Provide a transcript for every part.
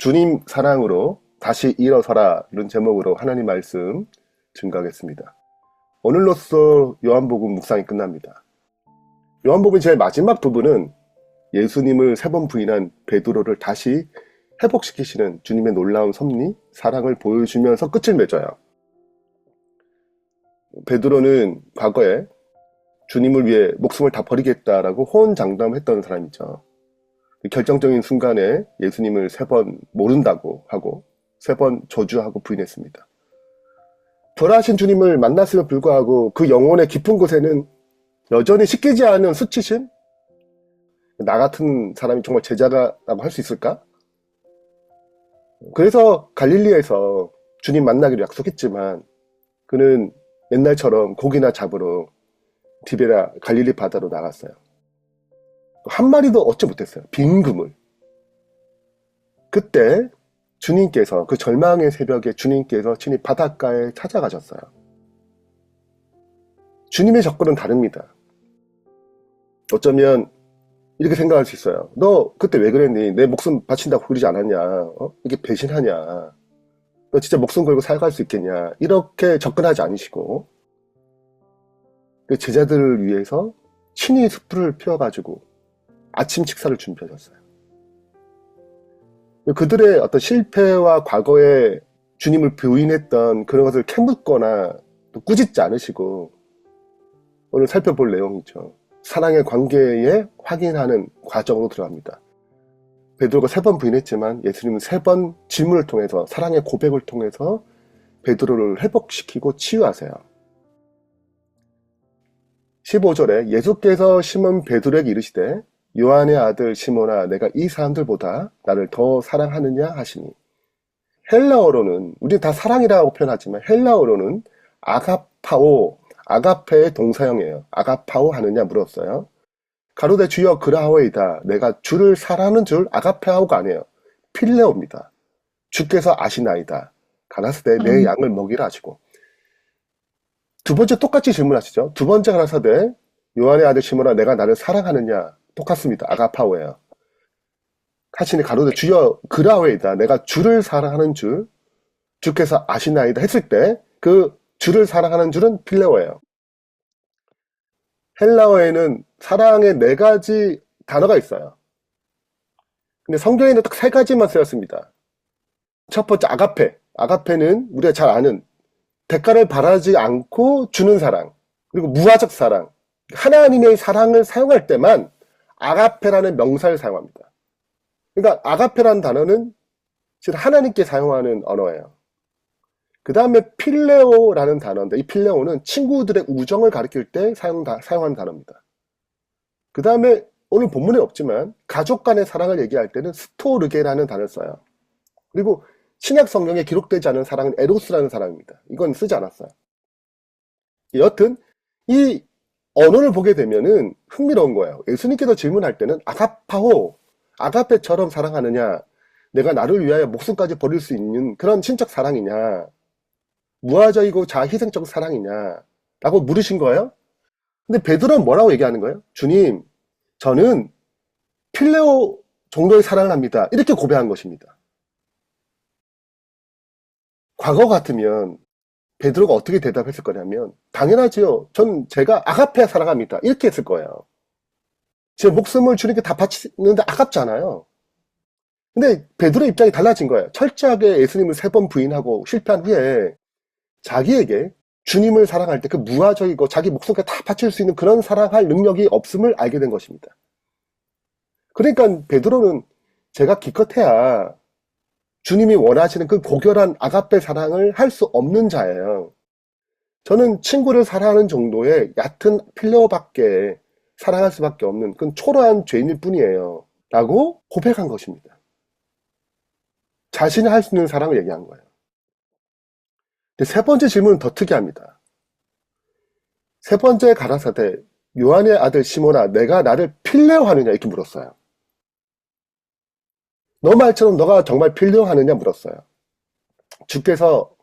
주님 사랑으로 다시 일어서라 이런 제목으로 하나님 말씀 증거하겠습니다. 오늘로써 요한복음 묵상이 끝납니다. 요한복음 제일 마지막 부분은 예수님을 3번 부인한 베드로를 다시 회복시키시는 주님의 놀라운 섭리, 사랑을 보여주면서 끝을 맺어요. 베드로는 과거에 주님을 위해 목숨을 다 버리겠다라고 호언장담했던 사람이죠. 결정적인 순간에 예수님을 3번 모른다고 하고 3번 저주하고 부인했습니다. 부활하신 주님을 만났음에 불구하고 그 영혼의 깊은 곳에는 여전히 씻기지 않은 수치심? 나 같은 사람이 정말 제자라고 할 수 있을까? 그래서 갈릴리에서 주님 만나기로 약속했지만 그는 옛날처럼 고기나 잡으러 디베라 갈릴리 바다로 나갔어요. 한 마리도 얻지 못했어요. 빈 그물. 그때 주님께서 그 절망의 새벽에 주님께서 친히 바닷가에 찾아가셨어요. 주님의 접근은 다릅니다. 어쩌면 이렇게 생각할 수 있어요. 너 그때 왜 그랬니? 내 목숨 바친다고 그러지 않았냐? 이게 배신하냐? 너 진짜 목숨 걸고 살아갈 수 있겠냐? 이렇게 접근하지 않으시고 그 제자들을 위해서 친히 숯불을 피워가지고 아침 식사를 준비하셨어요. 그들의 어떤 실패와 과거에 주님을 부인했던 그런 것을 캐묻거나 또 꾸짖지 않으시고 오늘 살펴볼 내용이죠. 사랑의 관계에 확인하는 과정으로 들어갑니다. 베드로가 3번 부인했지만 예수님은 3번 질문을 통해서 사랑의 고백을 통해서 베드로를 회복시키고 치유하세요. 15절에 예수께서 시몬 베드로에게 이르시되 요한의 아들 시몬아 내가 이 사람들보다 나를 더 사랑하느냐 하시니, 헬라어로는 우리 다 사랑이라고 표현하지만 헬라어로는 아가파오, 아가페의 동사형이에요. 아가파오 하느냐 물었어요. 가로되 주여 그라하오이다. 내가 주를 사랑하는 줄 아가페아오가 아니에요. 필레오입니다. 주께서 아시나이다. 가라사대 내 양을 먹이라 하시고. 두 번째 똑같이 질문하시죠. 두 번째 가라사대 요한의 아들 시몬아 내가 나를 사랑하느냐, 똑같습니다. 아가파오예요. 하시니 가로되 주여 그라하오이다. 내가 주를 사랑하는 줄 주께서 아시나이다 했을 때 그 주를 사랑하는 줄은 필레오예요. 헬라어에는 사랑의 4가지 단어가 있어요. 근데 성경에는 딱 3가지만 쓰였습니다. 첫 번째 아가페. 아가페는 우리가 잘 아는 대가를 바라지 않고 주는 사랑, 그리고 무화적 사랑, 하나님의 사랑을 사용할 때만 아가페라는 명사를 사용합니다. 그러니까 아가페라는 단어는 하나님께 사용하는 언어예요. 그 다음에 필레오라는 단어인데 이 필레오는 친구들의 우정을 가리킬 때 사용하는 단어입니다. 그 다음에 오늘 본문에 없지만 가족 간의 사랑을 얘기할 때는 스토르게라는 단어를 써요. 그리고 신약 성경에 기록되지 않은 사랑은 에로스라는 사랑입니다. 이건 쓰지 않았어요. 여튼 이 언어를 보게 되면은 흥미로운 거예요. 예수님께서 질문할 때는 아가파오, 아가페처럼 사랑하느냐, 내가 나를 위하여 목숨까지 버릴 수 있는 그런 신적 사랑이냐, 무화적이고 자희생적 사랑이냐 라고 물으신 거예요. 근데 베드로는 뭐라고 얘기하는 거예요? 주님, 저는 필레오 정도의 사랑을 합니다. 이렇게 고백한 것입니다. 과거 같으면 베드로가 어떻게 대답했을 거냐면 당연하지요. 전 제가 아가페 사랑합니다. 이렇게 했을 거예요. 제 목숨을 주님께 다 바치는데 아깝잖아요. 근데 베드로 입장이 달라진 거예요. 철저하게 예수님을 3번 부인하고 실패한 후에 자기에게 주님을 사랑할 때 그 무화적이고 자기 목숨까지 다 바칠 수 있는 그런 사랑할 능력이 없음을 알게 된 것입니다. 그러니까 베드로는 제가 기껏해야 주님이 원하시는 그 고결한 아가페 사랑을 할 수 없는 자예요. 저는 친구를 사랑하는 정도의 얕은 필레오밖에 사랑할 수밖에 없는 그건 초라한 죄인일 뿐이에요 라고 고백한 것입니다. 자신이 할 수 있는 사랑을 얘기한 거예요. 근데 3번째 질문은 더 특이합니다. 3번째 가라사대 요한의 아들 시몬아 내가 나를 필레오하느냐 이렇게 물었어요. 너 말처럼 너가 정말 필레오하느냐 물었어요. 주께서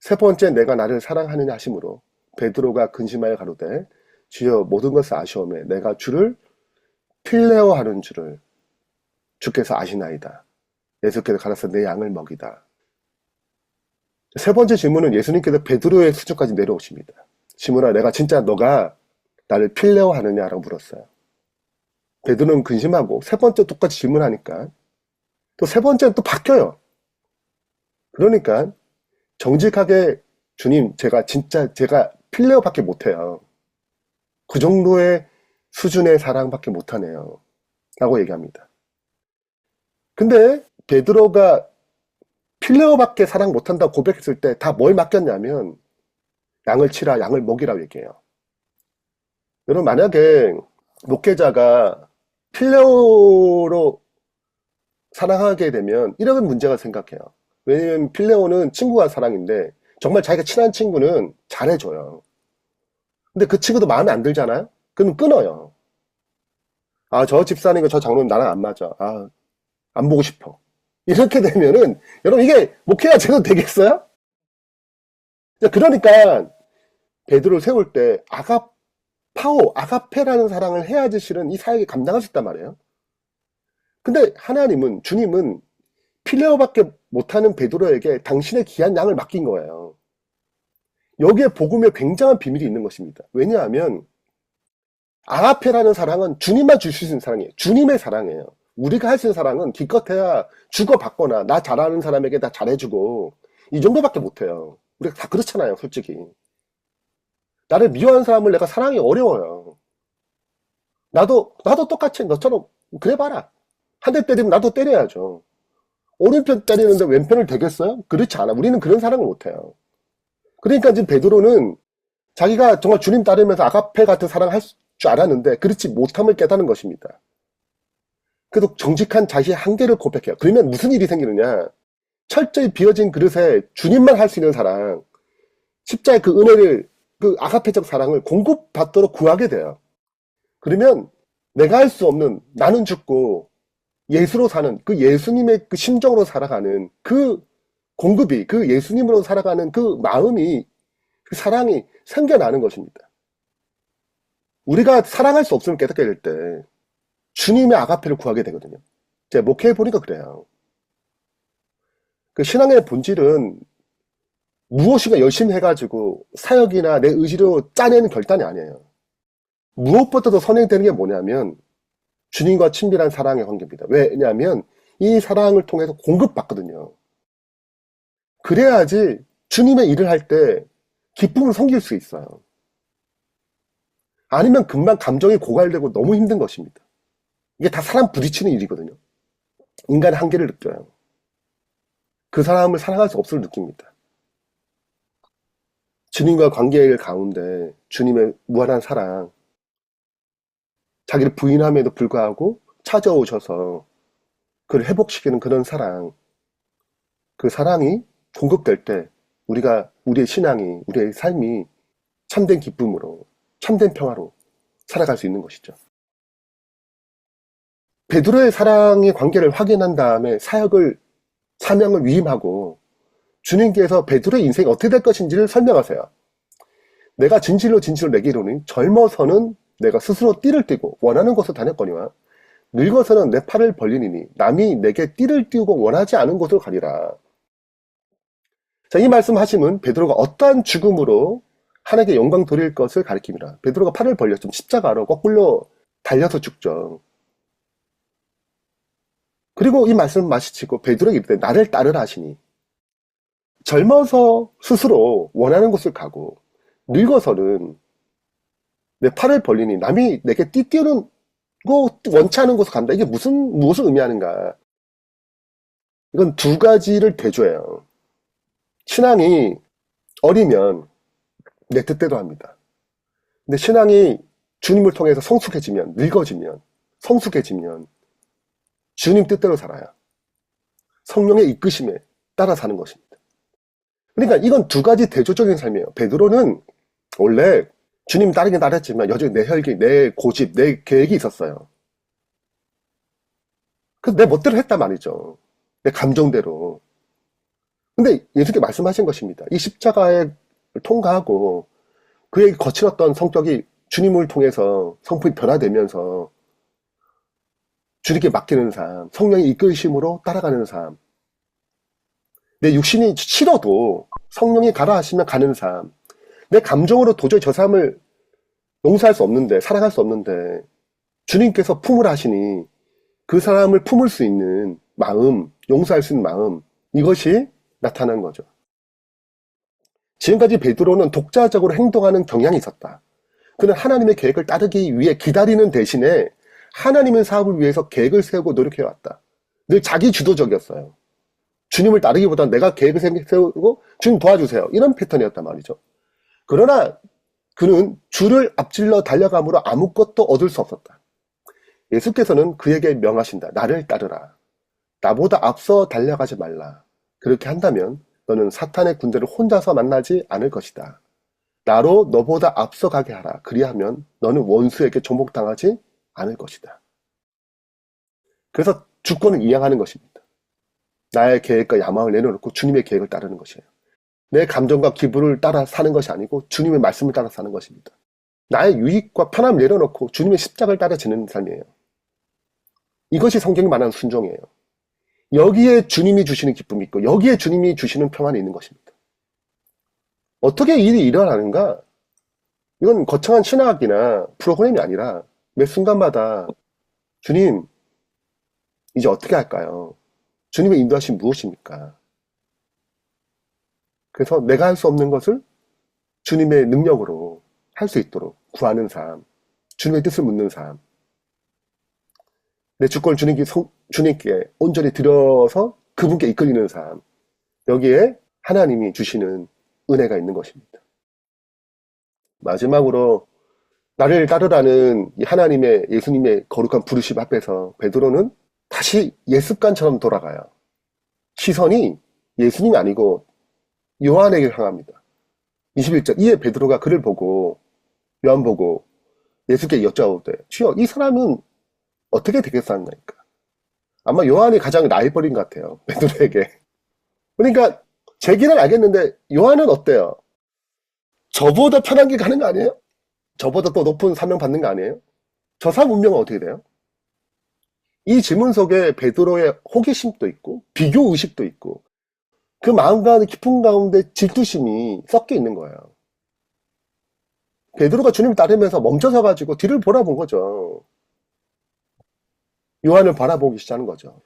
3번째 내가 나를 사랑하느냐 하심으로 베드로가 근심하여 가로되 주여 모든 것을 아시오매 내가 주를 필레오하는 줄을 주께서 아시나이다. 예수께서 가라사 내 양을 먹이다. 세 번째 질문은 예수님께서 베드로의 수준까지 내려오십니다. 시몬아, 내가 진짜 너가 나를 필레오 하느냐라고 물었어요. 베드로는 근심하고 세 번째 똑같이 질문하니까 또 세 번째는 또 바뀌어요. 그러니까 정직하게 주님, 제가 필레오밖에 못해요. 그 정도의 수준의 사랑밖에 못하네요. 라고 얘기합니다. 근데 베드로가 필레오밖에 사랑 못한다고 고백했을 때 다 뭘 맡겼냐면 양을 치라, 양을 먹이라고 얘기해요. 여러분, 만약에 목회자가 필레오로 사랑하게 되면 이런 문제가 생각해요. 왜냐면 필레오는 친구와 사랑인데 정말 자기가 친한 친구는 잘해줘요. 근데 그 친구도 마음에 안 들잖아요? 그럼 끊어요. 아, 저 집사님과 저 장로님 나랑 안 맞아. 아, 안 보고 싶어. 이렇게 되면은 여러분, 이게 목회가 제대로 되겠어요? 그러니까 베드로를 세울 때 아가페라는 사랑을 해야지 실은 이 사역이 감당할 수 있단 말이에요. 근데 주님은 필레오밖에 못하는 베드로에게 당신의 귀한 양을 맡긴 거예요. 여기에 복음에 굉장한 비밀이 있는 것입니다. 왜냐하면 아가페라는 사랑은 주님만 줄 수 있는 사랑이에요. 주님의 사랑이에요. 우리가 할 수 있는 사랑은 기껏해야 주고받거나 나 잘하는 사람에게 다 잘해주고 이 정도밖에 못해요. 우리가 다 그렇잖아요, 솔직히. 나를 미워하는 사람을 내가 사랑이 어려워요. 나도 똑같이 너처럼 그래봐라. 한 대 때리면 나도 때려야죠. 오른편 때리는데 왼편을 되겠어요? 그렇지 않아. 우리는 그런 사랑을 못해요. 그러니까 지금 베드로는 자기가 정말 주님 따르면서 아가페 같은 사랑을 할 줄 알았는데 그렇지 못함을 깨닫는 것입니다. 그래도 정직한 자신의 한계를 고백해요. 그러면 무슨 일이 생기느냐? 철저히 비어진 그릇에 주님만 할 수 있는 사랑, 십자의 그 은혜를, 그 아가페적 사랑을 공급받도록 구하게 돼요. 그러면 내가 할 수 없는, 나는 죽고 예수로 사는, 그 예수님의 그 심정으로 살아가는 그 공급이, 그 예수님으로 살아가는 그 마음이, 그 사랑이 생겨나는 것입니다. 우리가 사랑할 수 없음을 깨닫게 될 때 주님의 아가페를 구하게 되거든요. 제가 목회해보니까 그래요. 그 신앙의 본질은 무엇인가 열심히 해가지고 사역이나 내 의지로 짜내는 결단이 아니에요. 무엇보다도 선행되는 게 뭐냐면 주님과 친밀한 사랑의 관계입니다. 왜냐하면 이 사랑을 통해서 공급받거든요. 그래야지 주님의 일을 할 때 기쁨을 섬길 수 있어요. 아니면 금방 감정이 고갈되고 너무 힘든 것입니다. 이게 다 사람 부딪히는 일이거든요. 인간의 한계를 느껴요. 그 사람을 사랑할 수 없음을 느낍니다. 주님과 관계의 가운데 주님의 무한한 사랑, 자기를 부인함에도 불구하고 찾아오셔서 그를 회복시키는 그런 사랑, 그 사랑이 공급될 때 우리의 신앙이, 우리의 삶이 참된 기쁨으로, 참된 평화로 살아갈 수 있는 것이죠. 베드로의 사랑의 관계를 확인한 다음에 사명을 위임하고 주님께서 베드로의 인생이 어떻게 될 것인지를 설명하세요. 내가 진실로 내게 이르노니 젊어서는 내가 스스로 띠를 띠고 원하는 곳을 다녔거니와 늙어서는 내 팔을 벌리니 남이 내게 띠를 띠우고 원하지 않은 곳으로 가리라. 자, 이 말씀하심은 베드로가 어떠한 죽음으로 하나님께 영광 돌릴 것을 가리킵니다. 베드로가 팔을 벌렸죠. 십자가로 거꾸로 달려서 죽죠. 그리고 이 말씀을 마치고 베드로에게 이르되 나를 따르라 하시니 젊어서 스스로 원하는 곳을 가고 늙어서는 내 팔을 벌리니 남이 내게 띠띠우는 거 원치 않은 곳을 간다. 이게 무엇을 의미하는가? 이건 두 가지를 대조해요. 신앙이 어리면 내 뜻대로 합니다. 근데 신앙이 주님을 통해서 성숙해지면, 늙어지면, 성숙해지면 주님 뜻대로 살아요. 성령의 이끄심에 따라 사는 것입니다. 그러니까 이건 두 가지 대조적인 삶이에요. 베드로는 원래 주님 따르긴 따랐지만 여전히 내 혈기, 내 고집, 내 계획이 있었어요. 그래서 내 멋대로 했단 말이죠. 내 감정대로. 근데 예수님께 말씀하신 것입니다. 이 십자가에 통과하고 그에게 거칠었던 성격이 주님을 통해서 성품이 변화되면서 주님께 맡기는 삶, 성령의 이끌심으로 따라가는 삶, 내 육신이 싫어도 성령이 가라 하시면 가는 삶, 내 감정으로 도저히 저 삶을 용서할 수 없는데, 사랑할 수 없는데 주님께서 품으라 하시니 그 사람을 품을 수 있는 마음, 용서할 수 있는 마음, 이것이 나타난 거죠. 지금까지 베드로는 독자적으로 행동하는 경향이 있었다. 그는 하나님의 계획을 따르기 위해 기다리는 대신에 하나님의 사업을 위해서 계획을 세우고 노력해왔다. 늘 자기 주도적이었어요. 주님을 따르기보다는 내가 계획을 세우고 주님 도와주세요. 이런 패턴이었단 말이죠. 그러나 그는 주를 앞질러 달려감으로 아무것도 얻을 수 없었다. 예수께서는 그에게 명하신다. 나를 따르라. 나보다 앞서 달려가지 말라. 그렇게 한다면 너는 사탄의 군대를 혼자서 만나지 않을 것이다. 나로 너보다 앞서가게 하라. 그리하면 너는 원수에게 조목당하지 않을 것이다. 그래서 주권을 이양하는 것입니다. 나의 계획과 야망을 내려놓고 주님의 계획을 따르는 것이에요. 내 감정과 기분을 따라 사는 것이 아니고 주님의 말씀을 따라 사는 것입니다. 나의 유익과 편함을 내려놓고 주님의 십자가를 따라 지는 삶이에요. 이것이 성경이 말하는 순종이에요. 여기에 주님이 주시는 기쁨이 있고 여기에 주님이 주시는 평안이 있는 것입니다. 어떻게 일이 일어나는가? 이건 거창한 신학이나 프로그램이 아니라 매 순간마다 주님, 이제 어떻게 할까요? 주님의 인도하심 무엇입니까? 그래서 내가 할 수 없는 것을 주님의 능력으로 할 수 있도록 구하는 삶, 주님의 뜻을 묻는 삶, 내 주권을 주님께 온전히 드려서 그분께 이끌리는 삶, 여기에 하나님이 주시는 은혜가 있는 것입니다. 마지막으로 나를 따르라는 이 하나님의 예수님의 거룩한 부르심 앞에서 베드로는 다시 옛습관처럼 돌아가요. 시선이 예수님이 아니고 요한에게 향합니다. 21절 이에 베드로가 그를 보고 요한 보고 예수께 여짜오되 주여 이 사람은 어떻게 되겠사옵나이까? 아마 요한이 가장 나이버린 것 같아요. 베드로에게. 그러니까 제 길은 알겠는데 요한은 어때요? 저보다 편한 길 가는 거 아니에요? 저보다 더 높은 사명 받는 거 아니에요? 저 사람 운명은 어떻게 돼요? 이 질문 속에 베드로의 호기심도 있고 비교 의식도 있고 그 마음과 깊은 가운데 질투심이 섞여 있는 거예요. 베드로가 주님을 따르면서 멈춰서 가지고 뒤를 돌아본 거죠. 요한을 바라보기 시작하는 거죠.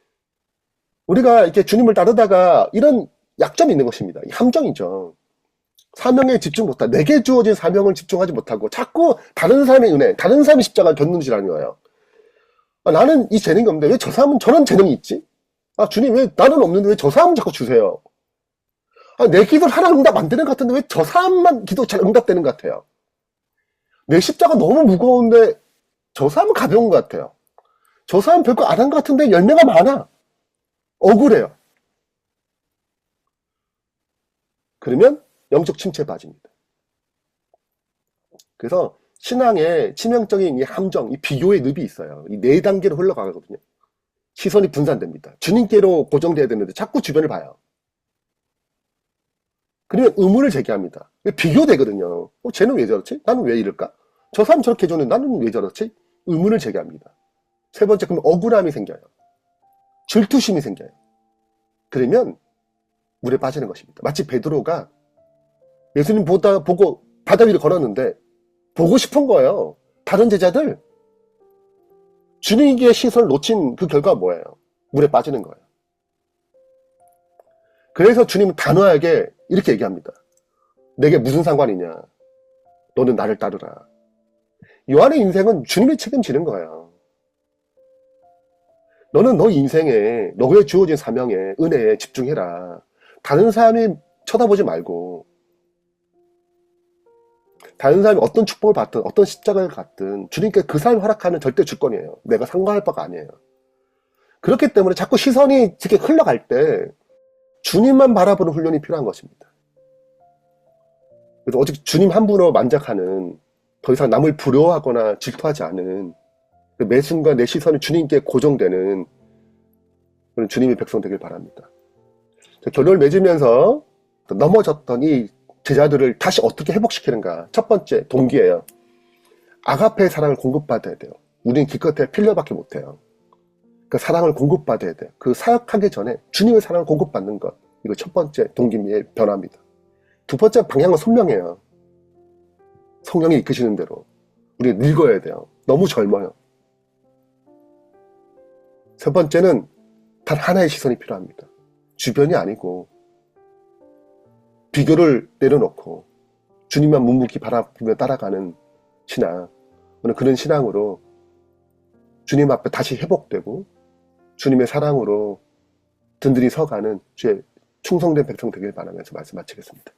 우리가 이렇게 주님을 따르다가 이런 약점이 있는 것입니다. 함정이죠. 사명에 집중 못하고 내게 주어진 사명을 집중하지 못하고 자꾸 다른 사람의 은혜, 다른 사람의 십자가를 견눈질하는 거예요. 나는 이 재능이 없는데 왜 저 사람은 저런 재능이 있지? 주님 왜 나는 없는데 왜 저 사람은 자꾸 주세요? 내 기도를 하나 응답 안 되는 것 같은데 왜 저 사람만 기도 잘 응답되는 것 같아요? 내 십자가 너무 무거운데 저 사람은 가벼운 것 같아요. 저 사람 별거 안 한 것 같은데 열매가 많아. 억울해요. 그러면 영적 침체에 빠집니다. 그래서 신앙에 치명적인 이 함정, 이 비교의 늪이 있어요. 이 4단계로 흘러가거든요. 시선이 분산됩니다. 주님께로 고정돼야 되는데 자꾸 주변을 봐요. 그러면 의문을 제기합니다. 비교되거든요. 쟤는 왜 저렇지? 나는 왜 이럴까? 저 사람 저렇게 해줬는데 나는 왜 저렇지? 의문을 제기합니다. 세 번째, 그러면 억울함이 생겨요. 질투심이 생겨요. 그러면 물에 빠지는 것입니다. 마치 베드로가 예수님 보고 바다 위를 걸었는데 보고 싶은 거예요. 다른 제자들 주님의 시선을 놓친 그 결과가 뭐예요? 물에 빠지는 거예요. 그래서 주님은 단호하게 이렇게 얘기합니다. 내게 무슨 상관이냐? 너는 나를 따르라. 요한의 인생은 주님이 책임지는 거예요. 너는 너 인생에 너에 주어진 사명에 은혜에 집중해라. 다른 사람이 쳐다보지 말고 다른 사람이 어떤 축복을 받든 어떤 십자가를 갖든 주님께 그 사람이 허락하는 절대 주권이에요. 내가 상관할 바가 아니에요. 그렇기 때문에 자꾸 시선이 이렇게 흘러갈 때 주님만 바라보는 훈련이 필요한 것입니다. 그래서 오직 주님 한 분으로 만족하는 더 이상 남을 부러워하거나 질투하지 않은 매 순간 내 시선이 주님께 고정되는 그런 주님의 백성 되길 바랍니다. 결론을 맺으면서 넘어졌던 이 제자들을 다시 어떻게 회복시키는가. 첫 번째 동기예요. 아가페의 사랑을 공급받아야 돼요. 우리는 기껏해 필러밖에 못해요. 그 사랑을 공급받아야 돼요. 그 사역하기 전에 주님의 사랑을 공급받는 것. 이거 첫 번째 동기미의 변화입니다. 두 번째 방향은 선명해요. 성령이 이끄시는 대로. 우리 늙어야 돼요. 너무 젊어요. 세 번째는 단 하나의 시선이 필요합니다. 주변이 아니고 비교를 내려놓고 주님만 묵묵히 바라보며 따라가는 신앙. 오늘 그런 신앙으로 주님 앞에 다시 회복되고 주님의 사랑으로 든든히 서가는 주의 충성된 백성 되길 바라면서 말씀 마치겠습니다.